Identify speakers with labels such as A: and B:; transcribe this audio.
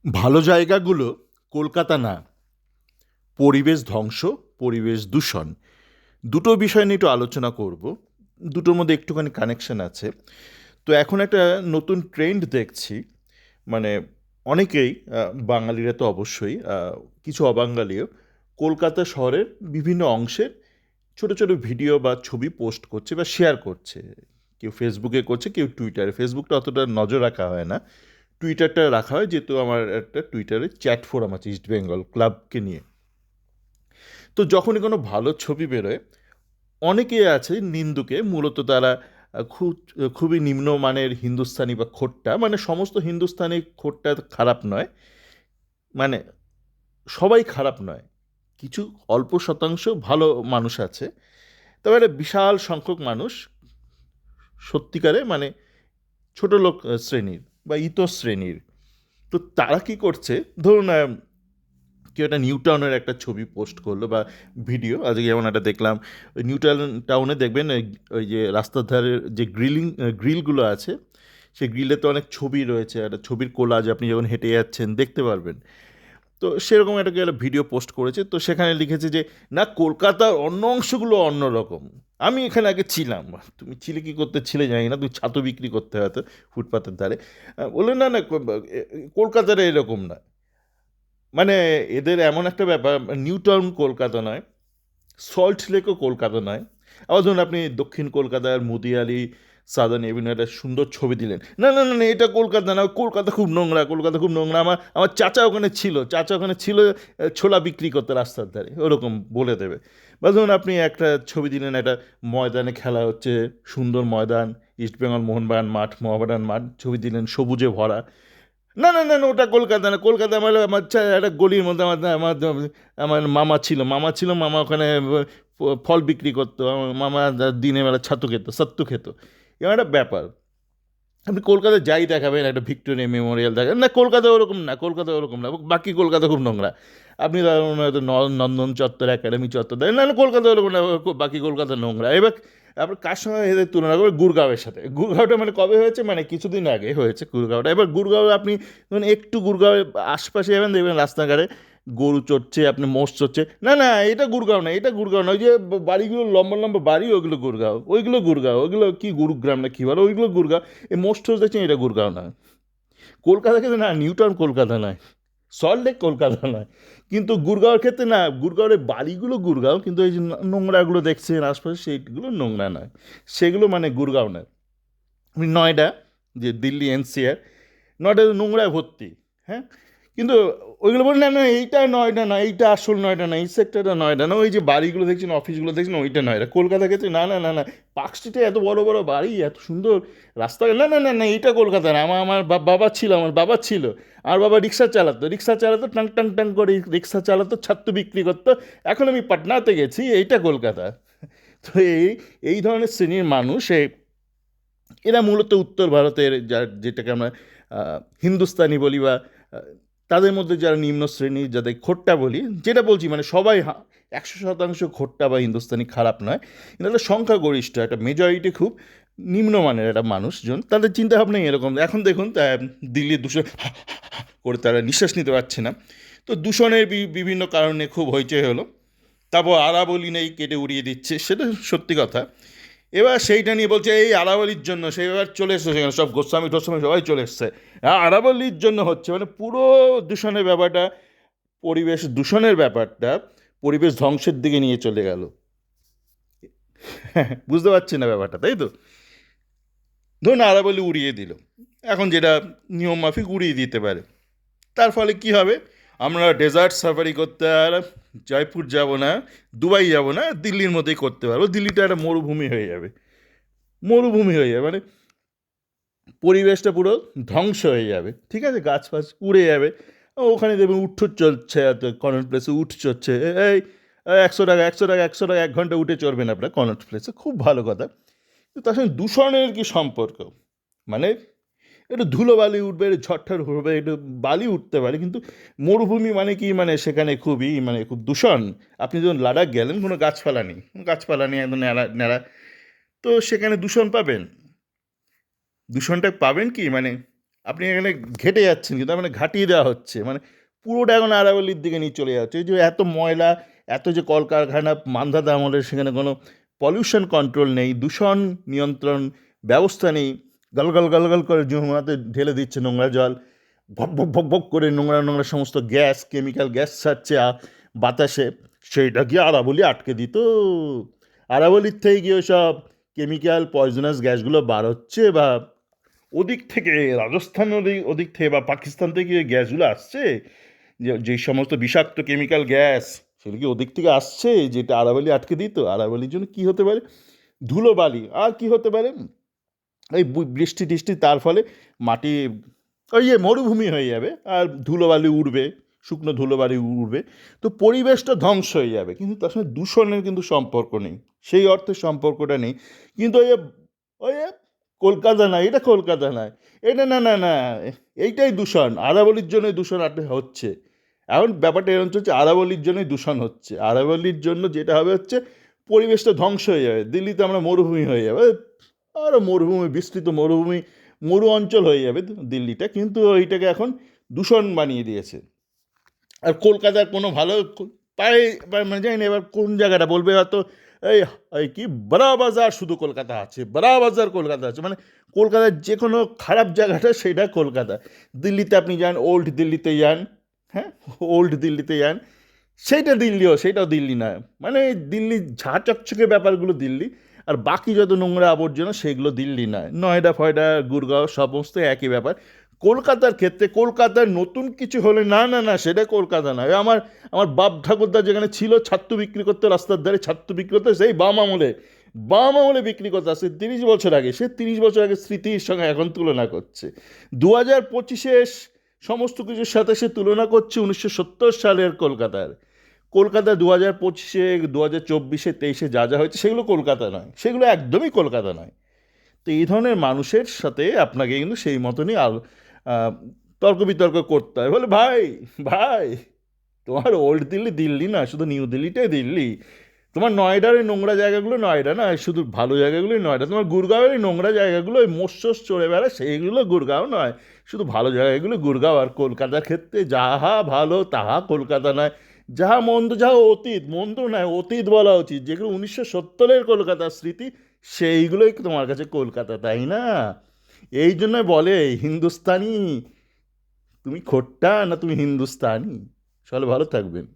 A: ভালো জায়গাগুলো কলকাতা না, পরিবেশ ধ্বংস, পরিবেশ দূষণ। দুটো বিষয় নিয়ে একটু আলোচনা করব। দুটোর মধ্যে একটুখানি কানেকশন আছে। তো এখন একটা নতুন ট্রেন্ড দেখছি, মানে অনেকেই, বাঙালিরা তো অবশ্যই, কিছু অবাঙালিও কলকাতা শহরের বিভিন্ন অংশের ছোট ছোট ভিডিও বা ছবি পোস্ট করছে বা শেয়ার করছে। কেউ ফেসবুকে করছে, কেউ টুইটারে। ফেসবুকটা অতটা নজর রাখা হয় না, টুইটারটা রাখা হয়, যেহেতু আমার একটা টুইটারে চ্যাট ফোরাম আছে ইস্ট বেঙ্গল ক্লাবকে নিয়ে। তো যখনই কোনো ভালো ছবি বেরোয়, অনেকে আছে নিন্দুকে, মূলত তারা খুবই নিম্নমানের হিন্দুস্তানি বা খোট্টা, মানে সমস্ত হিন্দুস্তানি খোট্টা খারাপ নয়, মানে সবাই খারাপ নয়, কিছু অল্প শতাংশ ভালো মানুষ আছে। তবে একটা বিশাল সংখ্যক মানুষ সত্যিকারে মানে ছোট লোক শ্রেণীর বা ইতর শ্রেণীর। তো তারা কি করছে, ধরুন কেউ একটা নিউ টাউনের একটা ছবি পোস্ট করলো বা ভিডিও। আজকে যেমন একটা দেখলাম, ওই নিউ টাউনে দেখবেন ওই যে রাস্তার ধারের যে গ্রিলগুলো আছে, সেই গ্রিলে তো অনেক ছবি রয়েছে, একটা ছবির কোলাজ আপনি যখন হেঁটে যাচ্ছেন দেখতে পারবেন। তো সেরকম একটা কেউ একটা ভিডিও পোস্ট করেছে, তো সেখানে লিখেছে যে না, কলকাতার অন্য অংশগুলো অন্যরকম। আমি এখানে আগে ছিলাম। তুমি ছিলে কি করতে ছিলে জানি না, তুমি ছাতু বিক্রি করতে হয়তো ফুটপাতের ধারে। বললেন না না, কলকাতার এরকম না। মানে এদের এমন একটা ব্যাপার, নিউ টাউন কলকাতা নয়, সল্ট লেকও কলকাতা নয়। আবার ধরুন আপনি দক্ষিণ কলকাতার মুদিয়ালি সাদার্ন এভিনিউ একটা সুন্দর ছবি দিলেন, না না না না, এটা কলকাতা না, কলকাতা খুব নোংরা, কলকাতা খুব নোংরা। আমার আমার চাচা ওখানে ছিল, চাচা ওখানে ছিল, ছোলা বিক্রি করতে রাস্তার ধারে, ওরকম বলে দেবে। বা ধরুন আপনি একটা ছবি দিলেন, একটা ময়দানে খেলা হচ্ছে, সুন্দর ময়দান, ইস্টবেঙ্গল মোহনবাগান মাঠ, মোহামেডান মাঠ, ছবি দিলেন সবুজে ভরা, না না না না, ওটা কলকাতা না, কলকাতা আমার আমার একটা গলির মধ্যে আমার আমার আমার মামা ছিল, মামা ওখানে ফল বিক্রি করতো, আমার মামা দিনের বেলা ছাতু খেত, সত্তু খেত। এরকম একটা ব্যাপার। আপনি কলকাতায় যাই দেখাবেন, একটা ভিক্টোরিয়া মেমোরিয়াল দেখাবেন, না কলকাতা ওরকম না, কলকাতা ওরকম না, বাকি কলকাতা খুব নোংরা। আপনি ধরুন হয়তো নন্দন চত্বর, একাডেমি চত্বর দেখেন, না না কলকাতা ওরকম না, বাকি কলকাতা নোংরা। এবার আপনার কার সঙ্গে এদের তুলনা করবেন? গুরগাঁওয়ের সাথে। গুরগাঁওটা মানে কবে হয়েছে, মানে কিছুদিন আগে হয়েছে গুরগাঁওটা। এবার গুরগাঁও আপনি ধরুন একটু গুরগাঁওয়ের আশপাশে যাবেন, দেখবেন রাস্তাঘাটে গরু চড়ছে, আপনি মোষ চড়ছে, না না এটা গুরগাঁও না, এটা গুরগাঁও না, ওই যে বাড়িগুলো লম্বা লম্বা বাড়ি, ওইগুলো গুরগাঁও, ওইগুলো গুরগাঁও, ওইগুলো কি গুরুগ্রাম না কী বলো, ওইগুলো গুরগাঁও। এই মোষ টোষ দেখছেন, এটা গুরগাঁও না। কলকাতা ক্ষেত্রে না, নিউ টাউন কলকাতা নয়, সল্ট লেক কলকাতা নয়। কিন্তু গুরগাঁওয়ের ক্ষেত্রে না, গুরগাঁওয়ের বাড়িগুলো গুরগাঁও, কিন্তু এই যে নোংরাগুলো দেখছেন আশপাশে, সেইগুলো নোংরা নয়, সেগুলো মানে গুরগাঁও নয়। আপনি নয়ডা, যে দিল্লি এনসিআর, নয়ডা তো নোংরায় ভর্তি। হ্যাঁ, কিন্তু ওইগুলো বলেন না না, এইটা নয়ডা না, এইটা আসল নয়ডা না, এই সেক্টরটা নয়ডা না, ওই যে বাড়িগুলো দেখছেন, অফিসগুলো দেখছেন, ওইটা নয়ডা। কলকাতা গেছে, না না না না, পার্ক স্ট্রিটে এত বড় বড় বাড়ি, এত সুন্দর রাস্তা, না না না না, এইটা কলকাতা না। আমার আমার বাবা ছিল, আমার বাবা রিক্সা চালাতো টাং টাং টাং করে রিক্সা চালাতো, ছাত্র বিক্রি করতো। এখন আমি পাটনাতে গেছি, এইটা কলকাতা। তো এই এই ধরনের শ্রেণীর মানুষ, এরা মূলত উত্তর ভারতের, যেটাকে আমরা হিন্দুস্তানি বলি, বা তাদের মধ্যে যারা নিম্ন শ্রেণীর, যাদের খোট্টা বলি, যেটা বলছি মানে সবাই 100% খোট্টা বা হিন্দুস্তানি খারাপ নয়, কিন্তু একটা সংখ্যাগরিষ্ঠ, একটা মেজরিটি খুব নিম্নমানের একটা মানুষজন, তাদের চিন্তাভাবনাই এরকম। এখন দেখুন দিল্লির দূষণ করে তারা নিঃশ্বাস নিতে পারছে না। তো দূষণের বিভিন্ন কারণে খুব হইচই হলো। তারপর আরাবলি নেই, কেটে উড়িয়ে দিচ্ছে, সেটা সত্যি কথা। এবার সেইটা নিয়ে বলছে এই আরাবলির জন্য, সে এবার চলে এসছে সেখানে, সব গোস্বামী টোস্বামী সবাই চলে এসছে, আরাবলির জন্য হচ্ছে, মানে পুরো দূষণের ব্যাপারটা, পরিবেশ দূষণের ব্যাপারটা পরিবেশ ধ্বংসের দিকে নিয়ে চলে গেল। বুঝতে পারছি না ব্যাপারটা, তাই তো? ধরুন আরাবলি উড়িয়ে দিল, এখন যেটা নিয়ম মাফিক উড়িয়ে দিতে পারে, তার ফলে কি হবে? আমরা ডেজার্ট সাফারি করতে আর জয়পুর যাব না, দুবাই যাব না, দিল্লির মধ্যেই করতে পারবো। দিল্লিটা একটা মরুভূমি হয়ে যাবে, মানে পরিবেশটা পুরো ধ্বংস হয়ে যাবে। ঠিক আছে, গাছ ফাছ উড়ে যাবে। ওখানে দেখবেন উঠ চলছে, কনট প্লেসে উঠ চড়ছে। এই 100 টাকা, 100 টাকা, 100 টাকা, 1 ঘন্টা উঠে চড়বেন আপনার কনট প্লেসে, খুব ভালো কথা। কিন্তু তার সঙ্গে দূষণের কি সম্পর্ক? মানে একটু ধুলো বালি উঠবে, একটু ঝড় হবে, একটু বালি উঠতে পারে, কিন্তু মরুভূমি মানে কি, মানে সেখানে খুবই মানে খুব দূষণ। আপনি যখন লাদাখ গেলেন, কোনো গাছপালা নেই, একদম ন্যাড়া ন্যাড়া। তো সেখানে দূষণ পাবেন, দূষণটা পাবেন কি মানে আপনি এখানে ঘেটে যাচ্ছেন, কিন্তু মানে ঘাটিয়ে দেওয়া হচ্ছে, মানে পুরোটা এখন আরাবলির দিকে নিয়ে চলে যাচ্ছে। এই যে এত ময়লা, এত যে কলকারখানা, মান্ধাতা আমলের, সেখানে কোনো পলিউশন কন্ট্রোল নেই, দূষণ নিয়ন্ত্রণ ব্যবস্থা নেই, গলগল গলগল করে যমুনাতে ঢেলে দিচ্ছে নোংরা জল, ভক ভক ভক ভক করে নোংরা নোংরা সমস্ত গ্যাস, কেমিক্যাল গ্যাস ছাড়ছে বাতাসে। সেইটা গিয়ে আরাবলি আটকে দিত। আরাবলির থেকে গিয়ে সব কেমিক্যাল পয়জনাস গ্যাসগুলো বার হচ্ছে, বা ওদিক থেকে রাজস্থান, ওদিক থেকে বা পাকিস্তান থেকে যে গ্যাসগুলো আসছে, যে সমস্ত বিষাক্ত কেমিক্যাল গ্যাস, সেগুলো কি ওদিক থেকে আসছে, যেটা আরাবলি আটকে দিত? আরাবলির জন্য কি হতে পারে? ধুলোবালি। আর কি হতে পারে? এই বৃষ্টি টিষ্টি, তার ফলে মাটি ওই যে মরুভূমি হয়ে যাবে, আর ধুলোবালি উড়বে, শুকনো ধুলোবালি উড়বে, তো পরিবেশটা ধ্বংস হয়ে যাবে। কিন্তু তার সঙ্গে দূষণের কিন্তু সম্পর্ক নেই, সেই অর্থে সম্পর্কটা নেই। কিন্তু ওই যে কলকাতা না, এটা কলকাতা নয়, এটা না না না, এইটাই দূষণ, আরাবলির জন্যই দূষণ হচ্ছে। এখন ব্যাপারটা এরকম চলছে, আরাবলির জন্যই দূষণ হচ্ছে। আরাবলির জন্য যেটা হবে হচ্ছে, পরিবেশটা ধ্বংস হয়ে যাবে, দিল্লিতে আমরা মরুভূমি হয়ে যাবে, আরও মরুভূমি, বিস্তৃত মরুভূমি, মরু অঞ্চল হয়ে যাবে দিল্লিটা, কিন্তু ওইটাকে এখন দূষণ বানিয়ে দিয়েছে। আর কলকাতার কোনো ভালো পায়ে, মানে জানি না এবার কোন জায়গাটা বলবে, হয়তো এই এই কি বড়া বাজার শুধু কলকাতা আছে, বড়া বাজার কলকাতা আছে, মানে কলকাতার যে কোনো খারাপ জায়গাটা সেটা কলকাতা। দিল্লিতে আপনি যান, ওল্ড দিল্লিতে যান, হ্যাঁ, ওল্ড দিল্লিতে যান, সেইটাও দিল্লি নয়, মানে দিল্লি ঝাঁ চকচকে ব্যাপারগুলো দিল্লি, আর বাকি যত নোংরা আবর্জনা সেগুলো দিল্লি নয়। নয়ডা ফয়ডা, গুরগাঁও, সমস্ত একই ব্যাপার। কলকাতার ক্ষেত্রে কলকাতার নতুন কিছু হলে না না না, সেটা কলকাতা নয়। আমার আমার বাপ ঠাকুরদা যেখানে ছিল, ছাত্র বিক্রি করতে, রাস্তার ধারে ছাত্র বিক্রি করতে, সেই বাম আমলে বিক্রি করতে আসছে 30 বছর আগে। সে 30 বছর আগে স্মৃতির সঙ্গে এখন তুলনা করছে। 2025-এ সমস্ত কিছুর সাথে সে তুলনা করছে 1970 সালের কলকাতা 2025-এ, 2024-এ, 23-এ যা যা হয়েছে, সেগুলো কলকাতা নয়, সেগুলো একদমই কলকাতা নয়। তো এই ধরনের মানুষের সাথে আপনাকে কিন্তু সেই মতনই তর্ক বিতর্ক করতে হয়। বলে ভাই, ভাই, তোমার ওল্ড দিল্লি দিল্লি না, শুধু নিউ দিল্লিটাই দিল্লি। তোমার নয়ডার এই নোংরা জায়গাগুলো নয়ডা না, শুধু ভালো জায়গাগুলোই নয়ডা। তোমার গুরগাঁওয়ের এই নোংরা জায়গাগুলো, ওই মোষস চড়ে বেড়ায়, সেইগুলো গুরগাঁও নয়, শুধু ভালো জায়গাগুলো গুরগাঁও। আর কলকাতার ক্ষেত্রে যাহা ভালো তাহা কলকাতা নয়, যাহা মন্দ, যাহা অতীত, মন্দ নয়, অতীত বলা উচিত, যেগুলো 1970-এর কলকাতার স্মৃতি, সেইগুলোই তোমার কাছে কলকাতা, তাই না? এই জন্য বলে হিন্দুস্তানি, তুমি খোট্টা না তুমি হিন্দুস্তানি। চলো, ভালো থাকবেন।